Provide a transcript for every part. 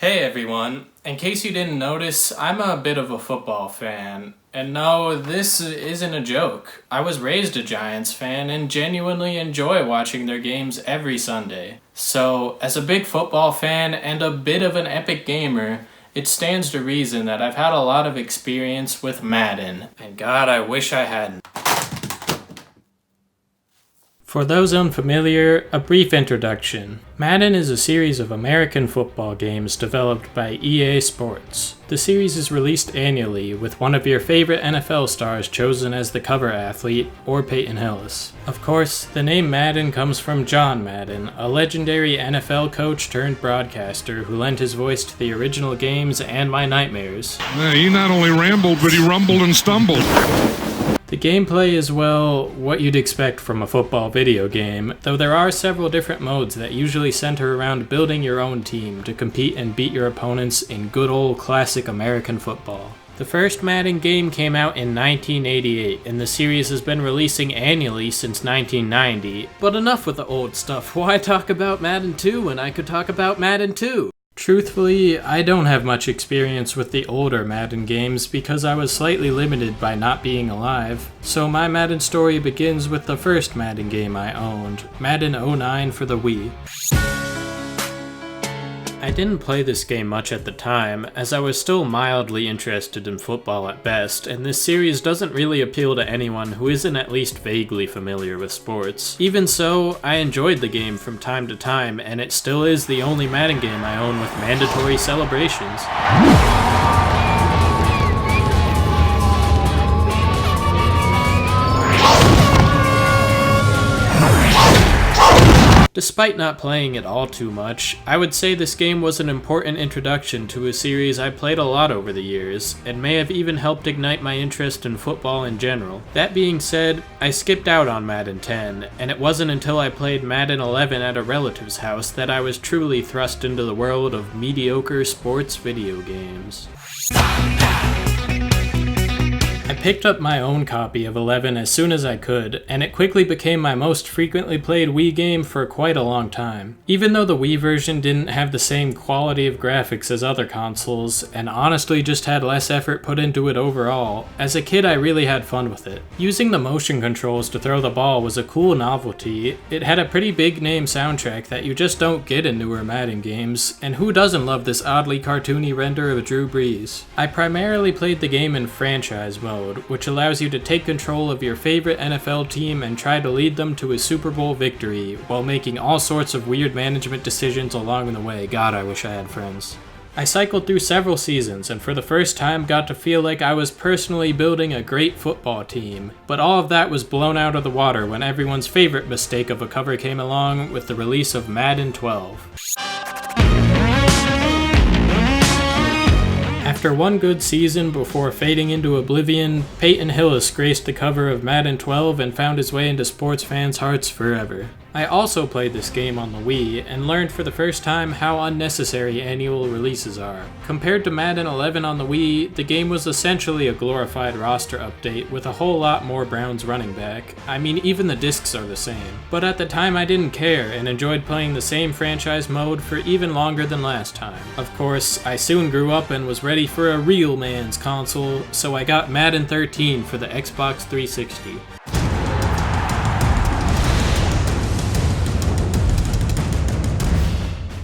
Hey everyone, in case you didn't notice, I'm a bit of a football fan. And no, this isn't a joke. I was raised a Giants fan and genuinely enjoy watching their games every Sunday. So, as a big football fan and a bit of an epic gamer, it stands to reason that I've had a lot of experience with Madden. And God, I wish I hadn't. For those unfamiliar, a brief introduction. Madden is a series of American football games developed by EA Sports. The series is released annually, with one of your favorite NFL stars chosen as the cover athlete, or Peyton Hillis. Of course, the name Madden comes from John Madden, a legendary NFL coach turned broadcaster who lent his voice to the original games and my nightmares. Yeah, he not only rambled, but he rumbled and stumbled. The gameplay is, well, what you'd expect from a football video game, though there are several different modes that usually center around building your own team to compete and beat your opponents in good old classic American football. The first Madden game came out in 1988, and the series has been releasing annually since 1990. But enough with the old stuff, why talk about Madden 2 when I could talk about Madden 2? Truthfully, I don't have much experience with the older Madden games because I was slightly limited by not being alive, so my Madden story begins with the first Madden game I owned, Madden 09 for the Wii. I didn't play this game much at the time, as I was still mildly interested in football at best, and this series doesn't really appeal to anyone who isn't at least vaguely familiar with sports. Even so, I enjoyed the game from time to time, and it still is the only Madden game I own with mandatory celebrations. Despite not playing it all too much, I would say this game was an important introduction to a series I played a lot over the years, and may have even helped ignite my interest in football in general. That being said, I skipped out on Madden 10, and it wasn't until I played Madden 11 at a relative's house that I was truly thrust into the world of mediocre sports video games. I picked up my own copy of 11 as soon as I could, and it quickly became my most frequently played Wii game for quite a long time. Even though the Wii version didn't have the same quality of graphics as other consoles, and honestly just had less effort put into it overall, as a kid I really had fun with it. Using the motion controls to throw the ball was a cool novelty. It had a pretty big name soundtrack that you just don't get in newer Madden games, and who doesn't love this oddly cartoony render of Drew Brees? I primarily played the game in franchise mode, which allows you to take control of your favorite NFL team and try to lead them to a Super Bowl victory, while making all sorts of weird management decisions along the way. God, I wish I had friends. I cycled through several seasons, and for the first time got to feel like I was personally building a great football team. But all of that was blown out of the water when everyone's favorite mistake of a cover came along with the release of Madden 12. After one good season before fading into oblivion, Peyton Hillis graced the cover of Madden 12 and found his way into sports fans' hearts forever. I also played this game on the Wii, and learned for the first time how unnecessary annual releases are. Compared to Madden 11 on the Wii, the game was essentially a glorified roster update with a whole lot more Browns running back. I mean, even the discs are the same. But at the time I didn't care, and enjoyed playing the same franchise mode for even longer than last time. Of course, I soon grew up and was ready for a real man's console, so I got Madden 13 for the Xbox 360.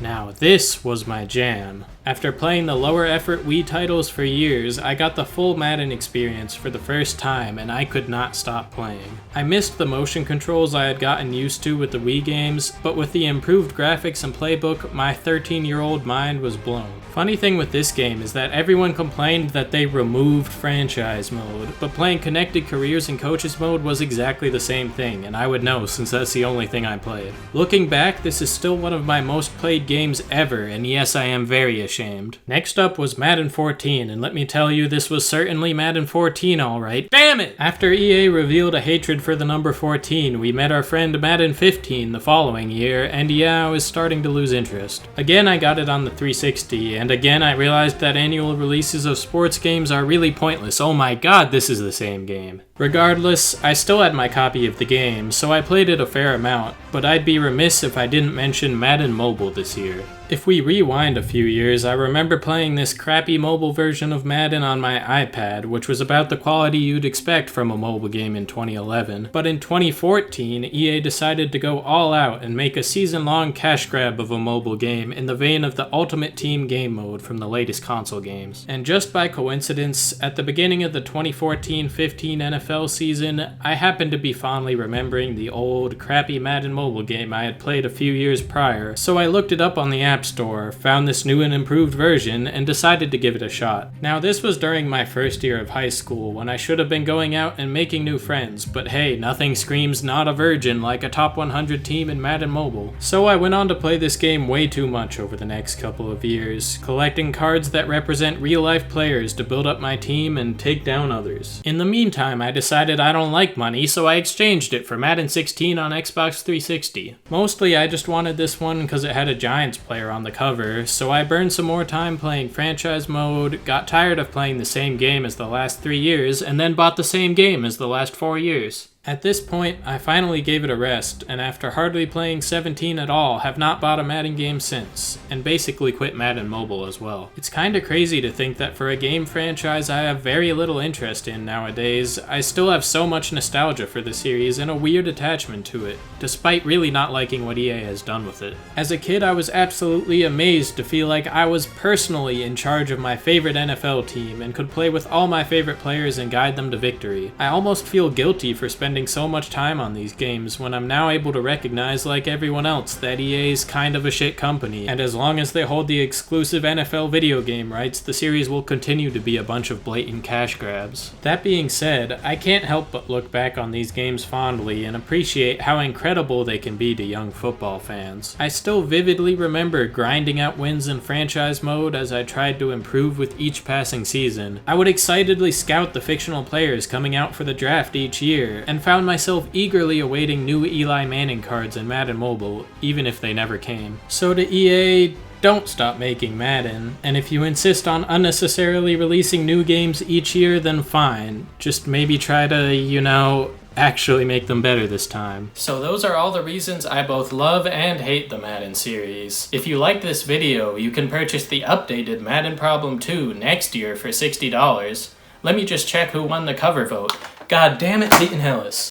Now this was my jam. After playing the lower effort Wii titles for years, I got the full Madden experience for the first time, and I could not stop playing. I missed the motion controls I had gotten used to with the Wii games, but with the improved graphics and playbook, my 13-year-old mind was blown. Funny thing with this game is that everyone complained that they removed franchise mode, but playing Connected Careers and Coaches mode was exactly the same thing, and I would know since that's the only thing I played. Looking back, this is still one of my most played games ever, and yes, I am very ashamed. Next up was Madden 14, and let me tell you, this was certainly Madden 14 alright. Damn it! After EA revealed a hatred for the number 14, we met our friend Madden 15 the following year, and yeah, I was starting to lose interest. Again, I got it on the 360, and again I realized that annual releases of sports games are really pointless. Oh my god, this is the same game. Regardless, I still had my copy of the game, so I played it a fair amount, but I'd be remiss if I didn't mention Madden Mobile this year. If we rewind a few years, I remember playing this crappy mobile version of Madden on my iPad, which was about the quality you'd expect from a mobile game in 2011. But in 2014, EA decided to go all out and make a season-long cash grab of a mobile game in the vein of the Ultimate Team game mode from the latest console games. And just by coincidence, at the beginning of the 2014-15 NFL season, I happened to be fondly remembering the old, crappy Madden Mobile game I had played a few years prior, so I looked it up on the App Store, found this new and improved version, and decided to give it a shot. Now, this was during my first year of high school, when I should have been going out and making new friends, but hey, nothing screams not a virgin like a top 100 team in Madden Mobile. So I went on to play this game way too much over the next couple of years, collecting cards that represent real-life players to build up my team and take down others. In the meantime, I decided I don't like money, so I exchanged it for Madden 16 on Xbox 360. Mostly, I just wanted this one because it had a Giants player on the cover, so I burned some more time playing franchise mode, got tired of playing the same game as the last 3 years, and then bought the same game as the last 4 years. At this point, I finally gave it a rest, and after hardly playing 17 at all, have not bought a Madden game since, and basically quit Madden Mobile as well. It's kinda crazy to think that for a game franchise I have very little interest in nowadays, I still have so much nostalgia for the series and a weird attachment to it, despite really not liking what EA has done with it. As a kid, I was absolutely amazed to feel like I was personally in charge of my favorite NFL team and could play with all my favorite players and guide them to victory. I almost feel guilty for spending so much time on these games when I'm now able to recognize, like everyone else, that EA's kind of a shit company, and as long as they hold the exclusive NFL video game rights, the series will continue to be a bunch of blatant cash grabs. That being said, I can't help but look back on these games fondly and appreciate how incredible they can be to young football fans. I still vividly remember grinding out wins in franchise mode as I tried to improve with each passing season. I would excitedly scout the fictional players coming out for the draft each year, and found myself eagerly awaiting new Eli Manning cards in Madden Mobile, even if they never came. So to EA, don't stop making Madden, and if you insist on unnecessarily releasing new games each year, then fine. Just maybe try to, actually make them better this time. So those are all the reasons I both love and hate the Madden series. If you like this video, you can purchase the updated Madden Problem 2 next year for $60. Let me just check who won the cover vote. God damn it, Peyton Hillis.